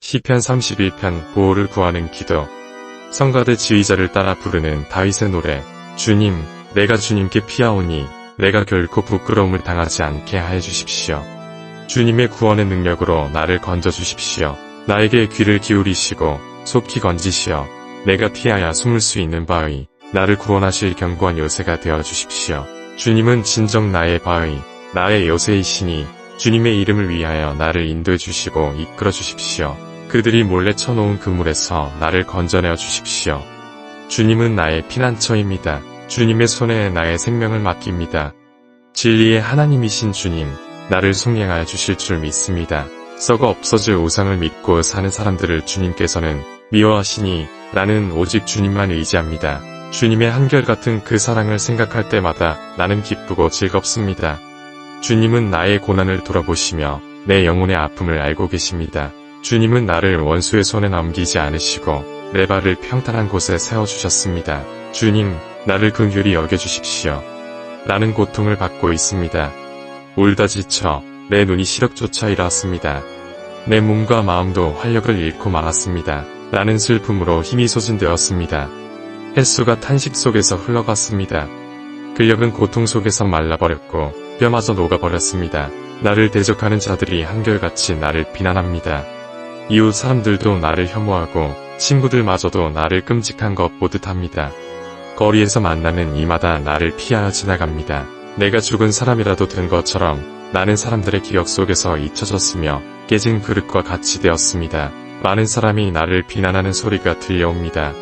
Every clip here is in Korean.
시편 31편 보호를 구하는 기도. 성가대 지휘자를 따라 부르는 다윗의 노래. 주님, 내가 주님께 피하오니 내가 결코 부끄러움을 당하지 않게 하여 주십시오. 주님의 구원의 능력으로 나를 건져 주십시오. 나에게 귀를 기울이시고 속히 건지시어 내가 피하여 숨을 수 있는 바의 나를 구원하실 견고한 요새가 되어 주십시오. 주님은 진정 나의 바의 나의 요새이시니 주님의 이름을 위하여 나를 인도해 주시고 이끌어 주십시오. 그들이 몰래 쳐놓은 그물에서 나를 건져내어 주십시오. 주님은 나의 피난처입니다. 주님의 손에 나의 생명을 맡깁니다. 진리의 하나님이신 주님, 나를 속량하여 주실 줄 믿습니다. 썩어 없어질 우상을 믿고 사는 사람들을 주님께서는 미워하시니 나는 오직 주님만 의지합니다. 주님의 한결같은 그 사랑을 생각할 때마다 나는 기쁘고 즐겁습니다. 주님은 나의 고난을 돌아보시며 내 영혼의 아픔을 알고 계십니다. 주님은 나를 원수의 손에 넘기지 않으시고 내 발을 평탄한 곳에 세워주셨습니다. 주님, 나를 긍휼히 여겨주십시오. 나는 고통을 받고 있습니다. 울다 지쳐 내 눈이 시력조차 잃었습니다. 내 몸과 마음도 활력을 잃고 말았습니다. 나는 슬픔으로 힘이 소진되었습니다. 햇수가 탄식 속에서 흘러갔습니다. 근력은 고통 속에서 말라버렸고 뼈마저 녹아버렸습니다. 나를 대적하는 자들이 한결같이 나를 비난합니다. 이웃 사람들도 나를 혐오하고 친구들마저도 나를 끔찍한 것 보듯 합니다. 거리에서 만나는 이마다 나를 피하여 지나갑니다. 내가 죽은 사람이라도 된 것처럼 나는 사람들의 기억 속에서 잊혀졌으며 깨진 그릇과 같이 되었습니다. 많은 사람이 나를 비난하는 소리가 들려옵니다.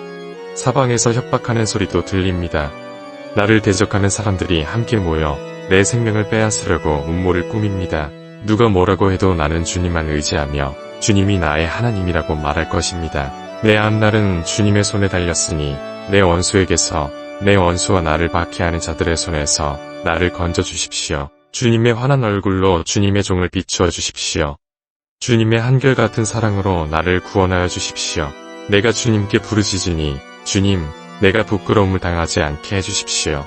사방에서 협박하는 소리도 들립니다. 나를 대적하는 사람들이 함께 모여 내 생명을 빼앗으려고 음모를 꾸밉니다. 누가 뭐라고 해도 나는 주님만 의지하며 주님이 나의 하나님이라고 말할 것입니다. 내 앞날은 주님의 손에 달렸으니 내 원수에게서 내 원수와 나를 박해하는 자들의 손에서 나를 건져 주십시오. 주님의 환한 얼굴로 주님의 종을 비추어 주십시오. 주님의 한결같은 사랑으로 나를 구원하여 주십시오. 내가 주님께 부르짖으니 주님, 내가 부끄러움을 당하지 않게 해주십시오.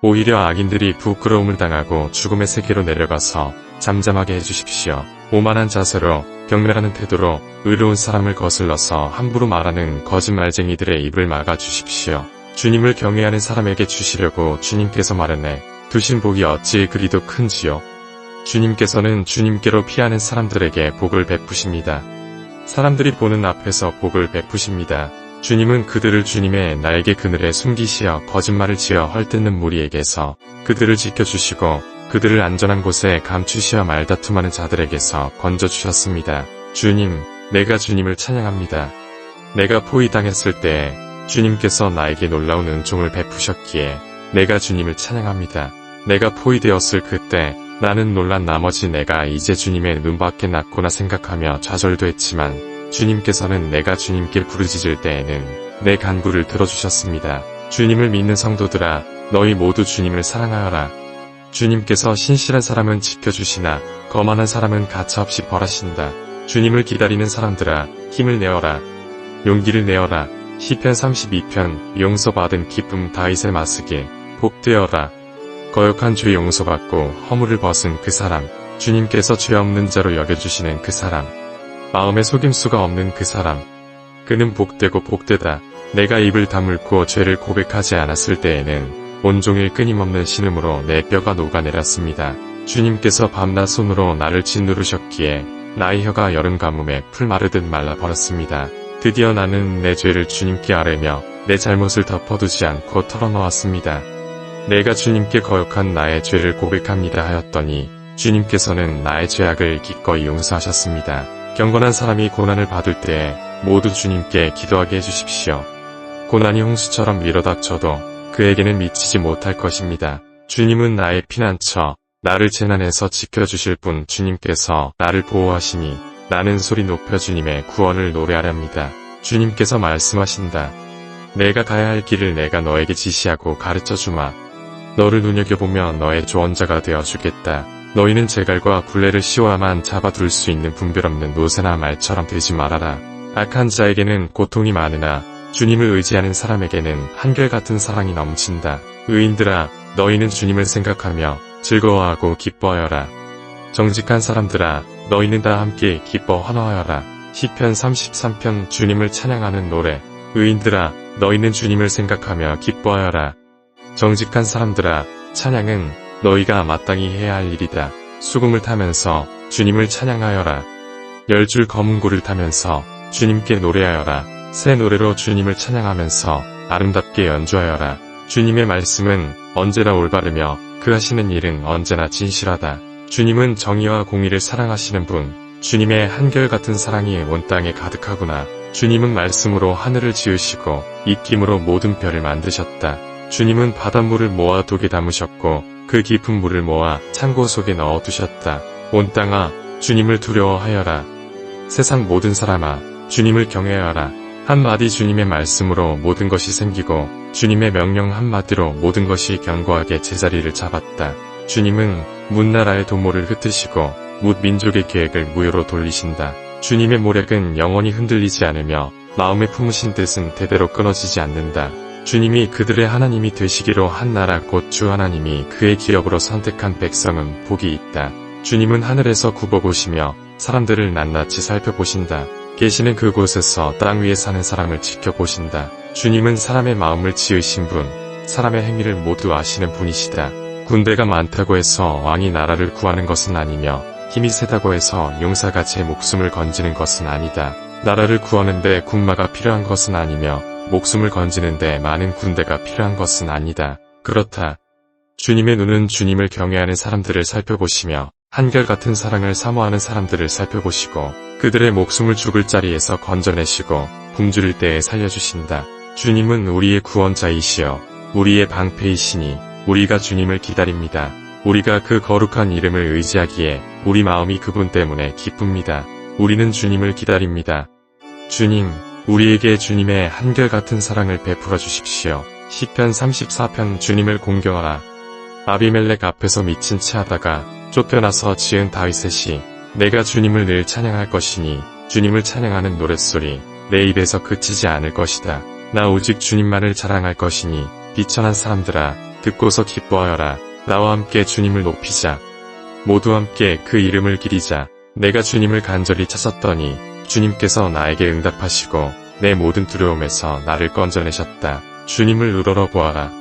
오히려 악인들이 부끄러움을 당하고 죽음의 세계로 내려가서 잠잠하게 해주십시오. 오만한 자세로 경멸하는 태도로 의로운 사람을 거슬러서 함부로 말하는 거짓말쟁이들의 입을 막아 주십시오. 주님을 경외하는 사람에게 주시려고 주님께서 마련해 두신 복이 어찌 그리도 큰지요. 주님께서는 주님께로 피하는 사람들에게 복을 베푸십니다. 사람들이 보는 앞에서 복을 베푸십니다. 주님은 그들을 주님의 날개 그늘에 숨기시어 거짓말을 지어 헐뜯는 무리에게서 그들을 지켜주시고 그들을 안전한 곳에 감추시어 말다툼하는 자들에게서 건져주셨습니다. 주님, 내가 주님을 찬양합니다. 내가 포위당했을 때에 주님께서 나에게 놀라운 은총을 베푸셨기에 내가 주님을 찬양합니다. 내가 포위되었을 그때 나는 놀란 나머지 내가 이제 주님의 눈밖에 났구나 생각하며 좌절도 했지만 주님께서는 내가 주님께 부르짖을 때에는 내 간구를 들어주셨습니다. 주님을 믿는 성도들아, 너희 모두 주님을 사랑하여라. 주님께서 신실한 사람은 지켜주시나 거만한 사람은 가차없이 벌하신다. 주님을 기다리는 사람들아, 힘을 내어라. 용기를 내어라. 시편 32편 용서받은 기쁨 다윗의 마스길. 복되어라. 거역한 죄 용서받고 허물을 벗은 그 사람. 주님께서 죄 없는 자로 여겨주시는 그 사람. 마음에 속임수가 없는 그 사람. 그는 복되고 복되다. 내가 입을 다물고 죄를 고백하지 않았을 때에는 온종일 끊임없는 신음으로 내 뼈가 녹아내렸습니다. 주님께서 밤낮 손으로 나를 짓누르셨기에 나의 혀가 여름 가뭄에 풀 마르듯 말라버렸습니다. 드디어 나는 내 죄를 주님께 아뢰며 내 잘못을 덮어두지 않고 털어놓았습니다. 내가 주님께 거역한 나의 죄를 고백합니다 하였더니 주님께서는 나의 죄악을 기꺼이 용서하셨습니다. 경건한 사람이 고난을 받을 때에 모두 주님께 기도하게 해주십시오. 고난이 홍수처럼 밀어닥쳐도 그에게는 미치지 못할 것입니다. 주님은 나의 피난처, 나를 재난에서 지켜주실 분. 주님께서 나를 보호하시니 나는 소리 높여 주님의 구원을 노래하렵니다. 주님께서 말씀하신다. 내가 가야 할 길을 내가 너에게 지시하고 가르쳐주마. 너를 눈여겨보며 너의 조언자가 되어주겠다. 너희는 제갈과 굴레를 씌워야만 잡아둘 수 있는 분별 없는 노새나 말처럼 되지 말아라. 악한 자에게는 고통이 많으나 주님을 의지하는 사람에게는 한결같은 사랑이 넘친다. 의인들아, 너희는 주님을 생각하며 즐거워하고 기뻐하여라. 정직한 사람들아, 너희는 다 함께 기뻐 환호하여라. 시편 33편 주님을 찬양하는 노래. 의인들아, 너희는 주님을 생각하며 기뻐하여라. 정직한 사람들아, 찬양은 너희가 마땅히 해야 할 일이다. 수금을 타면서 주님을 찬양하여라. 10줄 검은 고를 타면서 주님께 노래하여라. 새 노래로 주님을 찬양하면서 아름답게 연주하여라. 주님의 말씀은 언제나 올바르며 그 하시는 일은 언제나 진실하다. 주님은 정의와 공의를 사랑하시는 분. 주님의 한결같은 사랑이 온 땅에 가득하구나. 주님은 말씀으로 하늘을 지으시고 입김으로 모든 별을 만드셨다. 주님은 바닷물을 모아 독에 담으셨고 그 깊은 물을 모아 창고 속에 넣어두셨다. 온 땅아, 주님을 두려워하여라. 세상 모든 사람아, 주님을 경외하여라. 한마디 주님의 말씀으로 모든 것이 생기고 주님의 명령 한마디로 모든 것이 견고하게 제자리를 잡았다. 주님은 뭇나라의 도모를 흩으시고 뭇 민족의 계획을 무효로 돌리신다. 주님의 모략은 영원히 흔들리지 않으며 마음에 품으신 뜻은 대대로 끊어지지 않는다. 주님이 그들의 하나님이 되시기로 한 나라 곧 주 하나님이 그의 기업으로 선택한 백성은 복이 있다. 주님은 하늘에서 굽어보시며 사람들을 낱낱이 살펴보신다. 계시는 그곳에서 땅 위에 사는 사람을 지켜보신다. 주님은 사람의 마음을 지으신 분, 사람의 행위를 모두 아시는 분이시다. 군대가 많다고 해서 왕이 나라를 구하는 것은 아니며 힘이 세다고 해서 용사가 제 목숨을 건지는 것은 아니다. 나라를 구하는데 군마가 필요한 것은 아니며 목숨을 건지는데 많은 군대가 필요한 것은 아니다. 그렇다. 주님의 눈은 주님을 경외하는 사람들을 살펴보시며 한결같은 사랑을 사모하는 사람들을 살펴보시고 그들의 목숨을 죽을 자리에서 건져내시고 굶주릴 때에 살려주신다. 주님은 우리의 구원자이시여 우리의 방패이시니 우리가 주님을 기다립니다. 우리가 그 거룩한 이름을 의지하기에 우리 마음이 그분 때문에 기쁩니다. 우리는 주님을 기다립니다. 주님, 우리에게 주님의 한결같은 사랑을 베풀어 주십시오. 시편 34편 주님을 공경하라. 아비멜렉 앞에서 미친 채 하다가 쫓겨나서 지은 다윗의 시. 내가 주님을 늘 찬양할 것이니 주님을 찬양하는 노랫소리 내 입에서 그치지 않을 것이다. 나 오직 주님만을 자랑할 것이니 비천한 사람들아 듣고서 기뻐하여라. 나와 함께 주님을 높이자. 모두 함께 그 이름을 기리자. 내가 주님을 간절히 찾았더니 주님께서 나에게 응답하시고 내 모든 두려움에서 나를 건져내셨다. 주님을 우러러보아라.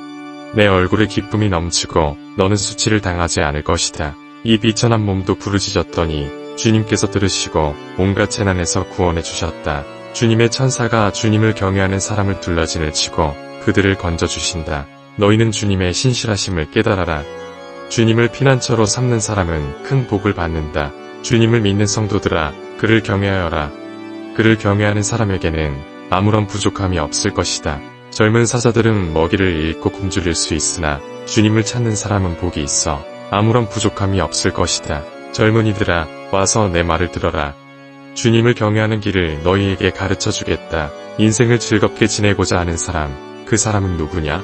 내 얼굴에 기쁨이 넘치고 너는 수치를 당하지 않을 것이다. 이 비천한 몸도 부르짖었더니 주님께서 들으시고 온갖 재난에서 구원해 주셨다. 주님의 천사가 주님을 경외하는 사람을 둘러진을 치고 그들을 건져주신다. 너희는 주님의 신실하심을 깨달아라. 주님을 피난처로 삼는 사람은 큰 복을 받는다. 주님을 믿는 성도들아, 그를 경외하여라. 그를 경외하는 사람에게는 아무런 부족함이 없을 것이다. 젊은 사자들은 먹이를 잃고 굶주릴 수 있으나 주님을 찾는 사람은 복이 있어 아무런 부족함이 없을 것이다. 젊은이들아, 와서 내 말을 들어라. 주님을 경외하는 길을 너희에게 가르쳐 주겠다. 인생을 즐겁게 지내고자 하는 사람, 그 사람은 누구냐?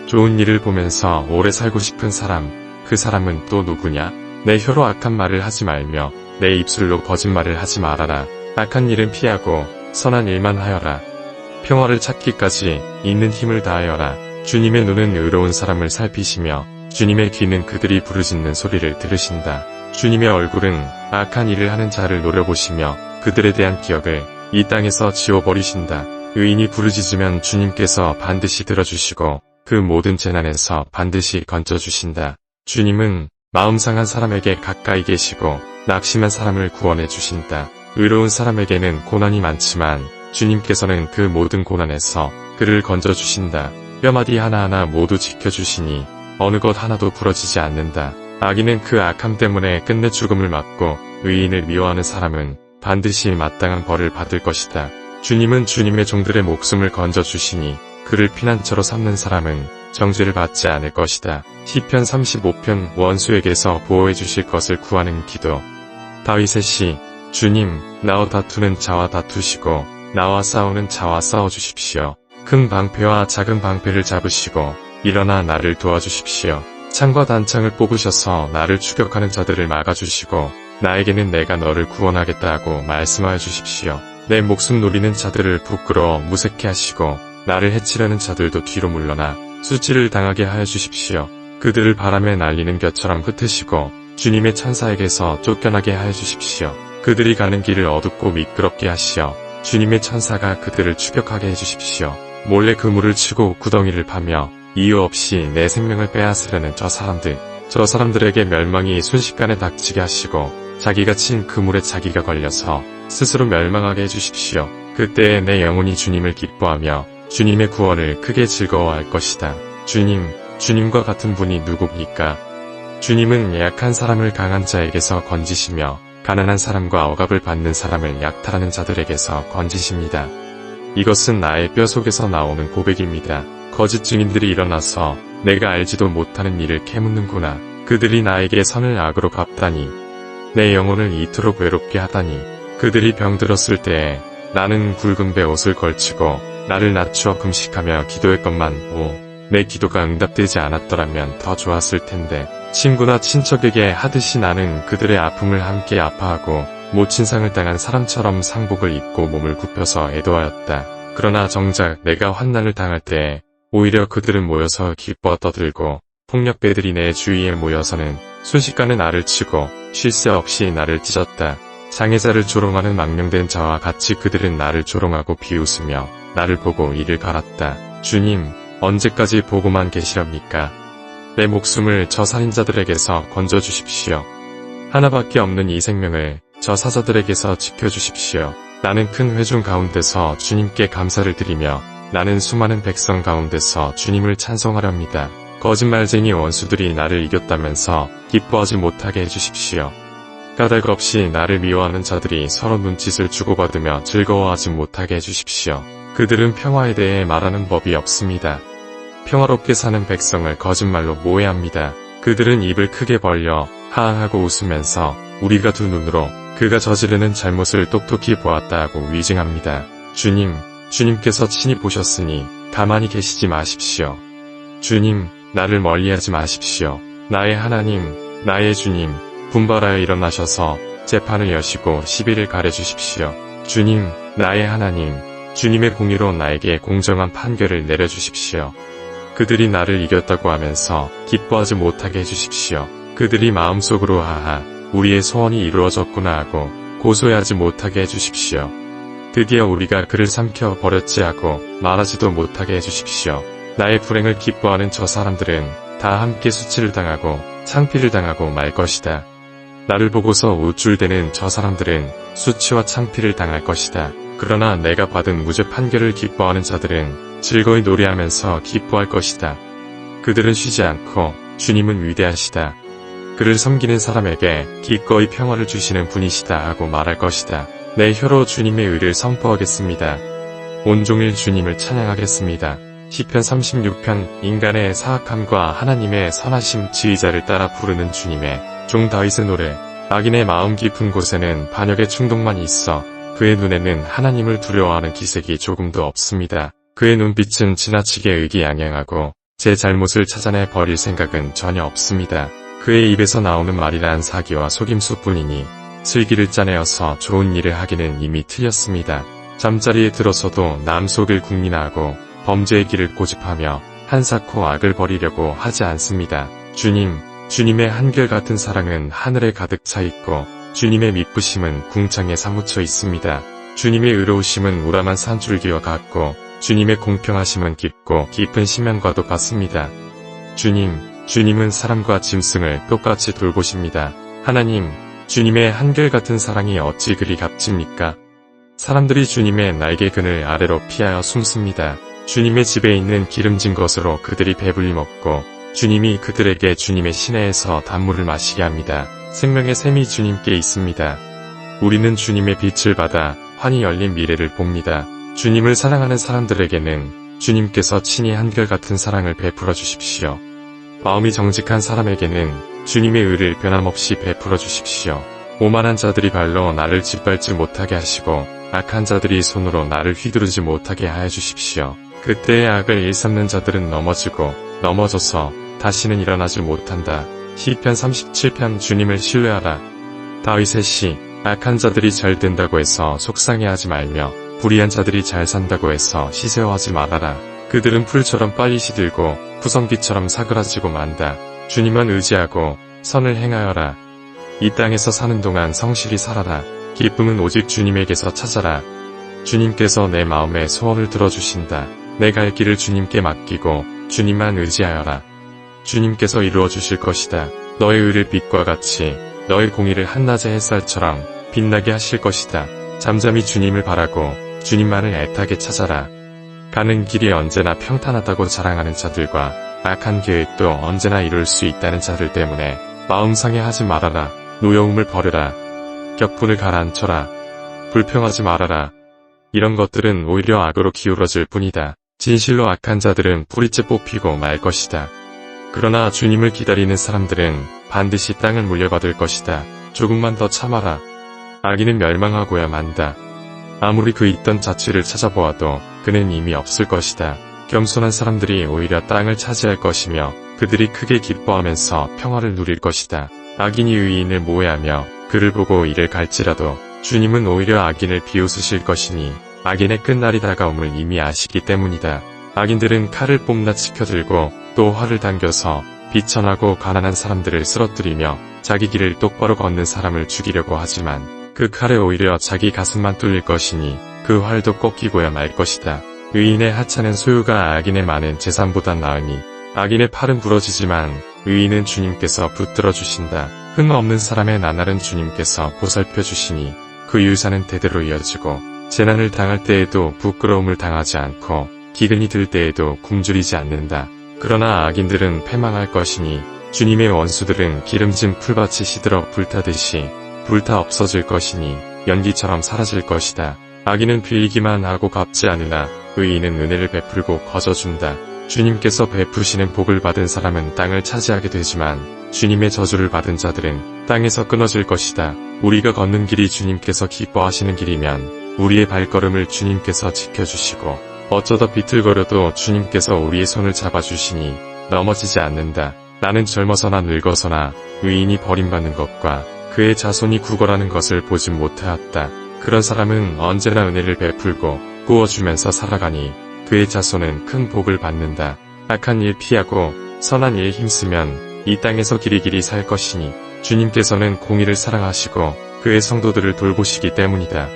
좋은 일을 보면서 오래 살고 싶은 사람, 그 사람은 또 누구냐? 내 혀로 악한 말을 하지 말며 내 입술로 거짓말을 하지 말아라. 악한 일은 피하고 선한 일만 하여라. 평화를 찾기까지 있는 힘을 다하여라. 주님의 눈은 의로운 사람을 살피시며 주님의 귀는 그들이 부르짖는 소리를 들으신다. 주님의 얼굴은 악한 일을 하는 자를 노려보시며 그들에 대한 기억을 이 땅에서 지워버리신다. 의인이 부르짖으면 주님께서 반드시 들어주시고 그 모든 재난에서 반드시 건져주신다. 주님은 마음 상한 사람에게 가까이 계시고 낙심한 사람을 구원해 주신다. 의로운 사람에게는 고난이 많지만 주님께서는 그 모든 고난에서 그를 건져주신다. 뼈마디 하나하나 모두 지켜주시니 어느 것 하나도 부러지지 않는다. 악인은 그 악함 때문에 끝내 죽음을 맞고 의인을 미워하는 사람은 반드시 마땅한 벌을 받을 것이다. 주님은 주님의 종들의 목숨을 건져주시니 그를 피난처로 삼는 사람은 정죄를 받지 않을 것이다. 시편 35편 원수에게서 보호해 주실 것을 구하는 기도. 다윗의 시. 주님, 나와 다투는 자와 다투시고 나와 싸우는 자와 싸워주십시오. 큰 방패와 작은 방패를 잡으시고 일어나 나를 도와주십시오. 창과 단창을 뽑으셔서 나를 추격하는 자들을 막아주시고 나에게는 내가 너를 구원하겠다 하고 말씀하여 주십시오. 내 목숨 노리는 자들을 부끄러워 무색해 하시고 나를 해치려는 자들도 뒤로 물러나 수치를 당하게 하여 주십시오. 그들을 바람에 날리는 겨처럼 흩으시고 주님의 천사에게서 쫓겨나게 하여 주십시오. 그들이 가는 길을 어둡고 미끄럽게 하시어 주님의 천사가 그들을 추격하게 해주십시오. 몰래 그물을 치고 구덩이를 파며 이유 없이 내 생명을 빼앗으려는 저 사람들에게 멸망이 순식간에 닥치게 하시고 자기가 친 그물에 자기가 걸려서 스스로 멸망하게 해주십시오. 그때에 내 영혼이 주님을 기뻐하며 주님의 구원을 크게 즐거워할 것이다. 주님과 같은 분이 누굽니까? 주님은 약한 사람을 강한 자에게서 건지시며 가난한 사람과 억압을 받는 사람을 약탈하는 자들에게서 건지십니다. 이것은 나의 뼈속에서 나오는 고백입니다. 거짓 증인들이 일어나서 내가 알지도 못하는 일을 캐묻는구나. 그들이 나에게 선을 악으로 갚다니, 내 영혼을 이토록 외롭게 하다니. 그들이 병들었을 때에 나는 굵은 배 옷을 걸치고 나를 낮추어 금식하며 기도했건만 내 기도가 응답되지 않았더라면 더 좋았을 텐데. 친구나 친척에게 하듯이 나는 그들의 아픔을 함께 아파하고 모친상을 당한 사람처럼 상복을 입고 몸을 굽혀서 애도하였다. 그러나 정작 내가 환난을 당할 때에 오히려 그들은 모여서 기뻐 떠들고 폭력배들이 내 주위에 모여서는 순식간에 나를 치고 쉴 새 없이 나를 찢었다. 장애자를 조롱하는 망령된 자와 같이 그들은 나를 조롱하고 비웃으며 나를 보고 이를 갈았다. 주님, 언제까지 보고만 계시렵니까? 내 목숨을 저 살인자들에게서 건져주십시오. 하나밖에 없는 이 생명을 저 사자들에게서 지켜주십시오. 나는 큰 회중 가운데서 주님께 감사를 드리며 나는 수많은 백성 가운데서 주님을 찬송하렵니다. 거짓말쟁이 원수들이 나를 이겼다면서 기뻐하지 못하게 해주십시오. 까닭 없이 나를 미워하는 자들이 서로 눈짓을 주고받으며 즐거워하지 못하게 해주십시오. 그들은 평화에 대해 말하는 법이 없습니다. 평화롭게 사는 백성을 거짓말로 모해합니다. 그들은 입을 크게 벌려 하하하고 웃으면서 우리가 두 눈으로 그가 저지르는 잘못을 똑똑히 보았다 하고 위증합니다. 주님께서 친히 보셨으니 가만히 계시지 마십시오. 주님, 나를 멀리하지 마십시오. 나의 하나님, 나의 주님, 분발하여 일어나셔서 재판을 여시고 시비를 가려주십시오. 주님, 나의 하나님, 주님의 공의로 나에게 공정한 판결을 내려주십시오. 그들이 나를 이겼다고 하면서 기뻐하지 못하게 해주십시오. 그들이 마음속으로 하하, 우리의 소원이 이루어졌구나 하고 고소해하지 못하게 해주십시오. 드디어 우리가 그를 삼켜 버렸지 하고 말하지도 못하게 해주십시오. 나의 불행을 기뻐하는 저 사람들은 다 함께 수치를 당하고 창피를 당하고 말 것이다. 나를 보고서 우쭐대는 저 사람들은 수치와 창피를 당할 것이다. 그러나 내가 받은 무죄 판결을 기뻐하는 자들은 즐거이 노래하면서 기뻐할 것이다. 그들은 쉬지 않고 주님은 위대하시다. 그를 섬기는 사람에게 기꺼이 평화를 주시는 분이시다 하고 말할 것이다. 내 혀로 주님의 의를 선포하겠습니다. 온종일 주님을 찬양하겠습니다. 시편 36편 인간의 사악함과 하나님의 선하심 지휘자를 따라 부르는 주님의 종 다윗의 노래. 악인의 마음 깊은 곳에는 반역의 충동만 있어 그의 눈에는 하나님을 두려워하는 기색이 조금도 없습니다. 그의 눈빛은 지나치게 의기양양하고 제 잘못을 찾아내 버릴 생각은 전혀 없습니다. 그의 입에서 나오는 말이란 사기와 속임수뿐이니 슬기를 짜내어서 좋은 일을 하기는 이미 틀렸습니다. 잠자리에 들어서도 남 속을 국민화하고 범죄의 길을 고집하며 한사코 악을 버리려고 하지 않습니다. 주님의 한결같은 사랑은 하늘에 가득 차 있고 주님의 미쁘심은 궁창에 사무쳐 있습니다. 주님의 의로우심은 우람한 산줄기와 같고 주님의 공평하심은 깊고 깊은 심연과도 같습니다. 주님은 사람과 짐승을 똑같이 돌보십니다. 하나님, 주님의 한결같은 사랑이 어찌 그리 값집니까? 사람들이 주님의 날개 그늘 아래로 피하여 숨습니다. 주님의 집에 있는 기름진 것으로 그들이 배불리 먹고 주님이 그들에게 주님의 시내에서 단물을 마시게 합니다. 생명의 샘이 주님께 있습니다. 우리는 주님의 빛을 받아 환히 열린 미래를 봅니다. 주님을 사랑하는 사람들에게는 주님께서 친히 한결같은 사랑을 베풀어 주십시오. 마음이 정직한 사람에게는 주님의 의를 변함없이 베풀어 주십시오. 오만한 자들이 발로 나를 짓밟지 못하게 하시고 악한 자들이 손으로 나를 휘두르지 못하게 하여 주십시오. 그때의 악을 일삼는 자들은 넘어져서 다시는 일어나지 못한다. 시편 37편 주님을 신뢰하라. 다윗의 시. 악한 자들이 잘 된다고 해서 속상해하지 말며 불의한 자들이 잘 산다고 해서 시세워하지 말아라. 그들은 풀처럼 빨리 시들고 푸성기처럼 사그라지고 만다. 주님만 의지하고 선을 행하여라. 이 땅에서 사는 동안 성실히 살아라. 기쁨은 오직 주님에게서 찾아라. 주님께서 내 마음의 소원을 들어주신다. 내 갈 길을 주님께 맡기고 주님만 의지하여라. 주님께서 이루어 주실 것이다. 너의 의를 빛과 같이 너의 공의를 한낮의 햇살처럼 빛나게 하실 것이다. 잠잠히 주님을 바라고 주님만을 애타게 찾아라. 가는 길이 언제나 평탄하다고 자랑하는 자들과 악한 계획도 언제나 이룰 수 있다는 자들 때문에 마음 상해하지 말아라. 노여움을 버려라. 격분을 가라앉혀라. 불평하지 말아라. 이런 것들은 오히려 악으로 기울어질 뿐이다. 진실로 악한 자들은 뿌리째 뽑히고 말 것이다. 그러나 주님을 기다리는 사람들은 반드시 땅을 물려받을 것이다. 조금만 더 참아라. 악인은 멸망하고야 만다. 아무리 그 있던 자취를 찾아보아도 그는 이미 없을 것이다. 겸손한 사람들이 오히려 땅을 차지할 것이며 그들이 크게 기뻐하면서 평화를 누릴 것이다. 악인이 의인을 모해하며 그를 보고 이를 갈지라도 주님은 오히려 악인을 비웃으실 것이니 악인의 끝날이 다가옴을 이미 아시기 때문이다. 악인들은 칼을 뽐나 치켜들고 또 활을 당겨서 비천하고 가난한 사람들을 쓰러뜨리며 자기 길을 똑바로 걷는 사람을 죽이려고 하지만 그 칼에 오히려 자기 가슴만 뚫릴 것이니 그 활도 꺾이고야 말 것이다. 의인의 하찮은 소유가 악인의 많은 재산보다 나으니 악인의 팔은 부러지지만 의인은 주님께서 붙들어 주신다. 흥 없는 사람의 나날은 주님께서 보살펴 주시니 그 유산은 대대로 이어지고 재난을 당할 때에도 부끄러움을 당하지 않고 기근이 들 때에도 굶주리지 않는다. 그러나 악인들은 패망할 것이니 주님의 원수들은 기름진 풀밭이 시들어 불타듯이 불타 없어질 것이니 연기처럼 사라질 것이다. 악인은 빌기만 하고 갚지 않으나 의인은 은혜를 베풀고 거저준다. 주님께서 베푸시는 복을 받은 사람은 땅을 차지하게 되지만 주님의 저주를 받은 자들은 땅에서 끊어질 것이다. 우리가 걷는 길이 주님께서 기뻐하시는 길이면 우리의 발걸음을 주님께서 지켜주시고 어쩌다 비틀거려도 주님께서 우리의 손을 잡아주시니 넘어지지 않는다. 나는 젊어서나 늙어서나 의인이 버림받는 것과 그의 자손이 구걸하는 것을 보지 못하였다. 그런 사람은 언제나 은혜를 베풀고 구워주면서 살아가니 그의 자손은 큰 복을 받는다. 악한 일 피하고 선한 일 힘쓰면 이 땅에서 길이길이 살 것이니 주님께서는 공의를 사랑하시고 그의 성도들을 돌보시기 때문이다.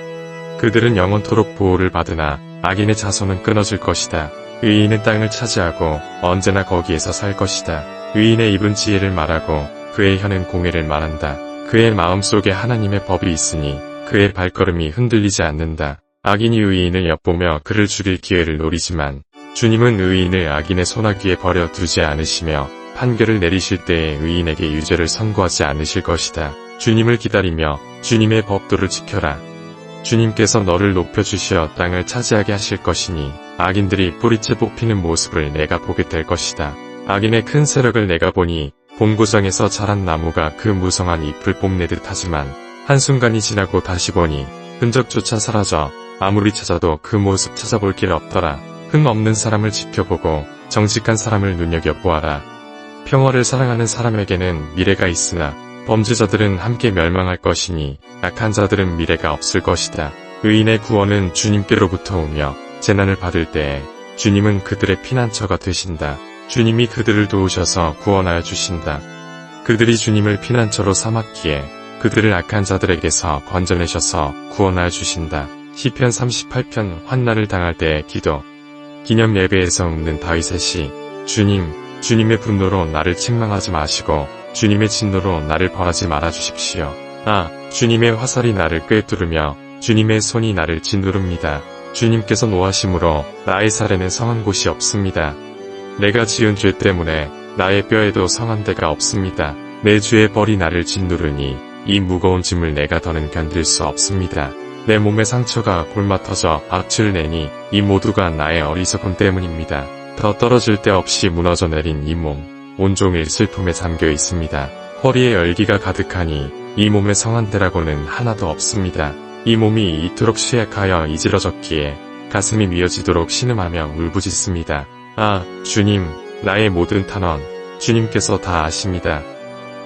그들은 영원토록 보호를 받으나 악인의 자손은 끊어질 것이다. 의인은 땅을 차지하고 언제나 거기에서 살 것이다. 의인의 입은 지혜를 말하고 그의 혀는 공의를 말한다. 그의 마음속에 하나님의 법이 있으니 그의 발걸음이 흔들리지 않는다. 악인이 의인을 엿보며 그를 죽일 기회를 노리지만 주님은 의인을 악인의 손아귀에 버려두지 않으시며 판결을 내리실 때에 의인에게 유죄를 선고하지 않으실 것이다. 주님을 기다리며 주님의 법도를 지켜라. 주님께서 너를 높여주시어 땅을 차지하게 하실 것이니 악인들이 뿌리채 뽑히는 모습을 내가 보게 될 것이다. 악인의 큰 세력을 내가 보니 본고장에서 자란 나무가 그 무성한 잎을 뽐내듯 하지만 한순간이 지나고 다시 보니 흔적조차 사라져 아무리 찾아도 그 모습 찾아볼 길 없더라. 흥 없는 사람을 지켜보고 정직한 사람을 눈여겨보아라. 평화를 사랑하는 사람에게는 미래가 있으나 범죄자들은 함께 멸망할 것이니 악한 자들은 미래가 없을 것이다. 의인의 구원은 주님께로부터 오며 재난을 받을 때에 주님은 그들의 피난처가 되신다. 주님이 그들을 도우셔서 구원하여 주신다. 그들이 주님을 피난처로 삼았기에 그들을 악한 자들에게서 건져내셔서 구원하여 주신다. 시편 38편 환난을 당할 때의 기도. 기념 예배에서 읽는 다윗의 시. 주님의 분노로 나를 책망하지 마시고 주님의 진노로 나를 벌하지 말아 주십시오. 주님의 화살이 나를 꿰뚫으며 주님의 손이 나를 짓누릅니다. 주님께서 노하심으로 나의 살에는 성한 곳이 없습니다. 내가 지은 죄 때문에 나의 뼈에도 성한 데가 없습니다. 내 죄의 벌이 나를 짓누르니 이 무거운 짐을 내가 더는 견딜 수 없습니다. 내 몸의 상처가 골마 터져 악취를 내니 이 모두가 나의 어리석음 때문입니다. 더 떨어질 데 없이 무너져 내린 이 몸, 온종일 슬픔에 잠겨 있습니다. 허리에 열기가 가득하니 이 몸의 성한 데라고는 하나도 없습니다. 이 몸이 이토록 쇠약하여 이지러졌기에 가슴이 미어지도록 신음하며 울부짖습니다. 주님, 나의 모든 탄원, 주님께서 다 아십니다.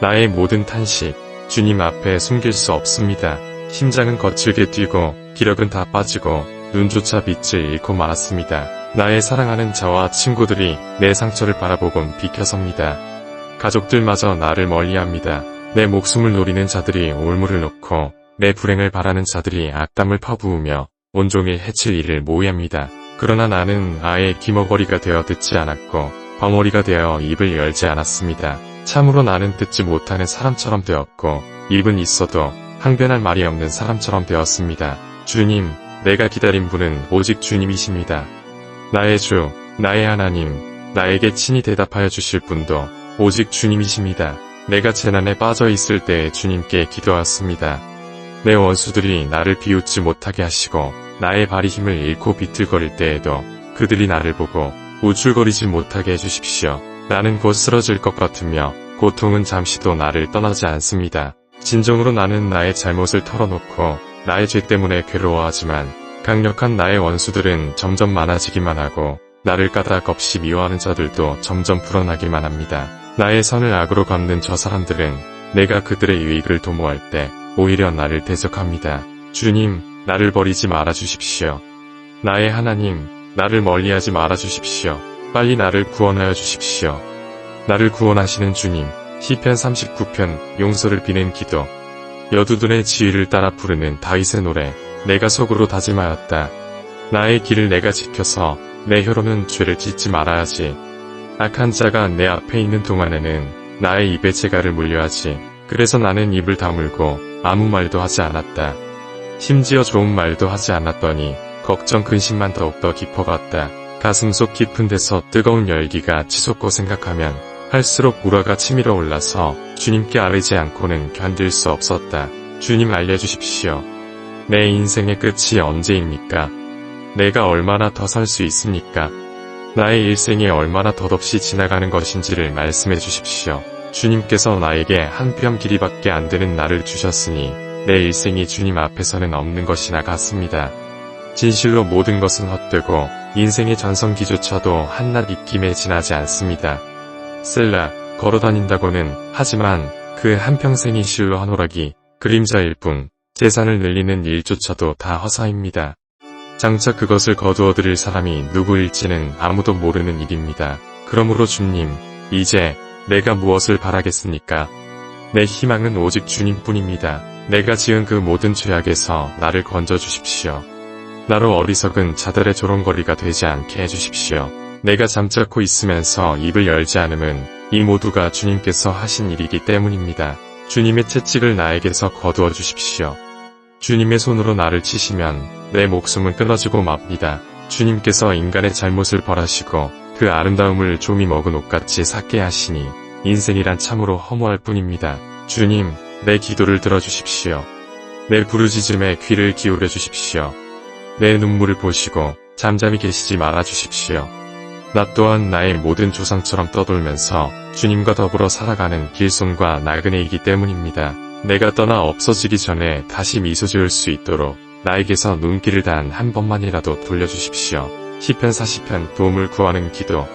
나의 모든 탄식, 주님 앞에 숨길 수 없습니다. 심장은 거칠게 뛰고 기력은 다 빠지고 눈조차 빛을 잃고 말았습니다. 나의 사랑하는 자와 친구들이 내 상처를 바라보곤 비켜섭니다. 가족들마저 나를 멀리합니다. 내 목숨을 노리는 자들이 올무를 놓고 내 불행을 바라는 자들이 악담을 퍼부으며 온종일 해칠 일을 모의합니다. 그러나 나는 아예 기머거리가 되어 듣지 않았고 벙어리가 되어 입을 열지 않았습니다. 참으로 나는 듣지 못하는 사람처럼 되었고 입은 있어도 항변할 말이 없는 사람처럼 되었습니다. 주님, 내가 기다린 분은 오직 주님이십니다. 나의 주, 나의 하나님, 나에게 친히 대답하여 주실 분도 오직 주님이십니다. 내가 재난에 빠져 있을 때에 주님께 기도하였습니다. 내 원수들이 나를 비웃지 못하게 하시고 나의 발이 힘을 잃고 비틀거릴 때에도 그들이 나를 보고 우쭐거리지 못하게 해주십시오. 나는 곧 쓰러질 것 같으며 고통은 잠시도 나를 떠나지 않습니다. 진정으로 나는 나의 잘못을 털어놓고 나의 죄 때문에 괴로워하지만 강력한 나의 원수들은 점점 많아지기만 하고 나를 까닭없이 미워하는 자들도 점점 불어나기만 합니다. 나의 선을 악으로 갚는 저 사람들은 내가 그들의 유익을 도모할 때 오히려 나를 대적합니다. 주님, 나를 버리지 말아주십시오. 나의 하나님, 나를 멀리하지 말아주십시오. 빨리 나를 구원하여 주십시오. 나를 구원하시는 주님. 시편 39편 용서를 비는 기도. 여두둔의 지휘를 따라 부르는 다윗의 노래. 내가 속으로 다짐하였다. 나의 길을 내가 지켜서 내 혀로는 죄를 짓지 말아야지. 악한 자가 내 앞에 있는 동안에는 나의 입에 재갈을 물려하지. 그래서 나는 입을 다물고 아무 말도 하지 않았다. 심지어 좋은 말도 하지 않았더니 걱정 근심만 더욱더 깊어갔다. 가슴속 깊은 데서 뜨거운 열기가 치솟고 생각하면 할수록 우라가 치밀어 올라서 주님께 아뢰지 않고는 견딜 수 없었다. 주님 알려주십시오. 내 인생의 끝이 언제입니까? 내가 얼마나 더 살 수 있습니까? 나의 일생이 얼마나 덧없이 지나가는 것인지를 말씀해 주십시오. 주님께서 나에게 한 뼘 길이밖에 안 되는 날을 주셨으니 내 일생이 주님 앞에서는 없는 것이나 같습니다. 진실로 모든 것은 헛되고 인생의 전성기조차도 한낱 입김에 지나지 않습니다. 셀라, 걸어다닌다고는 하지만 그 한평생이 실로 한오락이 그림자일 뿐 재산을 늘리는 일조차도 다 허사입니다. 장차 그것을 거두어들일 사람이 누구일지는 아무도 모르는 일입니다. 그러므로 주님, 이제 내가 무엇을 바라겠습니까? 내 희망은 오직 주님뿐입니다. 내가 지은 그 모든 죄악에서 나를 건져주십시오. 나로 어리석은 자들의 조롱거리가 되지 않게 해주십시오. 내가 잠자코 있으면서 입을 열지 않음은 이 모두가 주님께서 하신 일이기 때문입니다. 주님의 채찍을 나에게서 거두어 주십시오. 주님의 손으로 나를 치시면 내 목숨은 끊어지고 맙니다. 주님께서 인간의 잘못을 벌하시고 그 아름다움을 좀이 먹은 옷같이 삭게 하시니 인생이란 참으로 허무할 뿐입니다. 주님, 내 기도를 들어주십시오. 내 부르짖음에 귀를 기울여 주십시오. 내 눈물을 보시고 잠잠히 계시지 말아 주십시오. 나 또한 나의 모든 조상처럼 떠돌면서 주님과 더불어 살아가는 길손과 나그네이기 때문입니다. 내가 떠나 없어지기 전에 다시 미소 지을 수 있도록 나에게서 눈길을 단 한 번만이라도 돌려주십시오. 시편 40편 도움을 구하는 기도.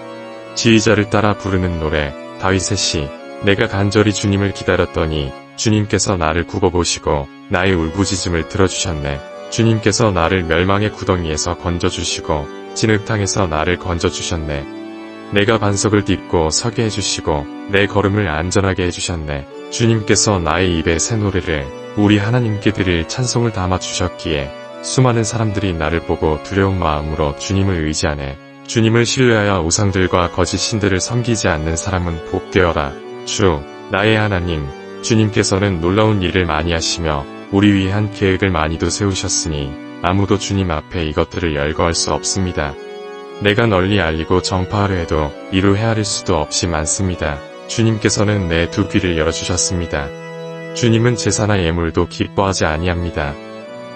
지휘자를 따라 부르는 노래. 다윗의 시. 내가 간절히 주님을 기다렸더니 주님께서 나를 굽어보시고 나의 울부짖음을 들어주셨네. 주님께서 나를 멸망의 구덩이에서 건져주시고 진흙탕에서 나를 건져주셨네. 내가 반석을 딛고 서게 해주시고 내 걸음을 안전하게 해주셨네. 주님께서 나의 입에 새 노래를 우리 하나님께 드릴 찬송을 담아주셨기에 수많은 사람들이 나를 보고 두려운 마음으로 주님을 의지하네. 주님을 신뢰하여 우상들과 거짓 신들을 섬기지 않는 사람은 복되어라. 주, 나의 하나님, 주님께서는 놀라운 일을 많이 하시며 우리 위한 계획을 많이도 세우셨으니 아무도 주님 앞에 이것들을 열거할 수 없습니다. 내가 널리 알리고 전파하려 해도 이루 헤아릴 수도 없이 많습니다. 주님께서는 내 두 귀를 열어주셨습니다. 주님은 제사나 예물도 기뻐하지 아니합니다.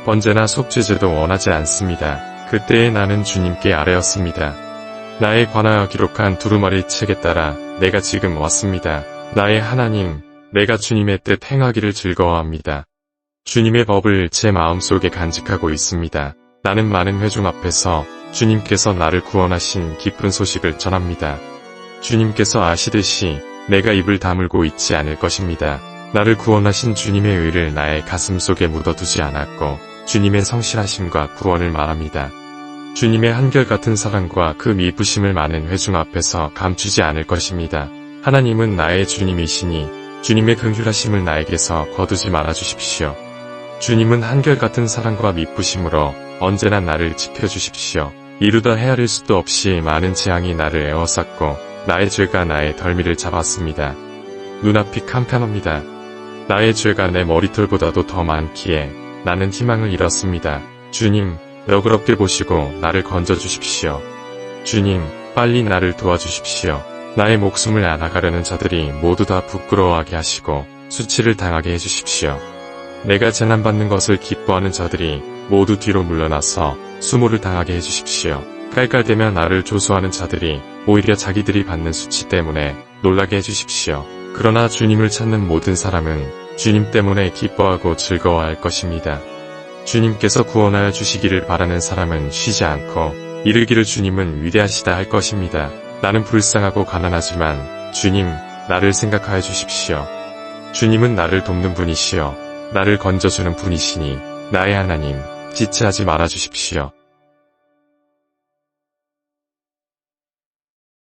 번제나 속죄제도 원하지 않습니다. 그때에 나는 주님께 아뢰었습니다. 나에 관하여 기록한 두루마리 책에 따라 내가 지금 왔습니다. 나의 하나님, 내가 주님의 뜻 행하기를 즐거워합니다. 주님의 법을 제 마음속에 간직하고 있습니다. 나는 많은 회중 앞에서 주님께서 나를 구원하신 기쁜 소식을 전합니다. 주님께서 아시듯이 내가 입을 다물고 있지 않을 것입니다. 나를 구원하신 주님의 의를 나의 가슴속에 묻어두지 않았고 주님의 성실하심과 구원을 말합니다. 주님의 한결같은 사랑과 그 미부심을 많은 회중 앞에서 감추지 않을 것입니다. 하나님은 나의 주님이시니 주님의 긍휼하심을 나에게서 거두지 말아주십시오. 주님은 한결같은 사랑과 미쁘심으로 언제나 나를 지켜주십시오. 이루다 헤아릴 수도 없이 많은 재앙이 나를 에워쌌고 나의 죄가 나의 덜미를 잡았습니다. 눈앞이 캄캄합니다. 나의 죄가 내 머리털보다도 더 많기에 나는 희망을 잃었습니다. 주님, 너그럽게 보시고 나를 건져주십시오. 주님, 빨리 나를 도와주십시오. 나의 목숨을 앗아가려는 자들이 모두 다 부끄러워하게 하시고 수치를 당하게 해주십시오. 내가 재난받는 것을 기뻐하는 자들이 모두 뒤로 물러나서 수모를 당하게 해주십시오. 깔깔대며 나를 조소하는 자들이 오히려 자기들이 받는 수치 때문에 놀라게 해주십시오. 그러나 주님을 찾는 모든 사람은 주님 때문에 기뻐하고 즐거워할 것입니다. 주님께서 구원하여 주시기를 바라는 사람은 쉬지 않고 이르기를 주님은 위대하시다 할 것입니다. 나는 불쌍하고 가난하지만 주님, 나를 생각하여 주십시오. 주님은 나를 돕는 분이시여 나를 건져주는 분이시니 나의 하나님, 지체하지 말아 주십시오.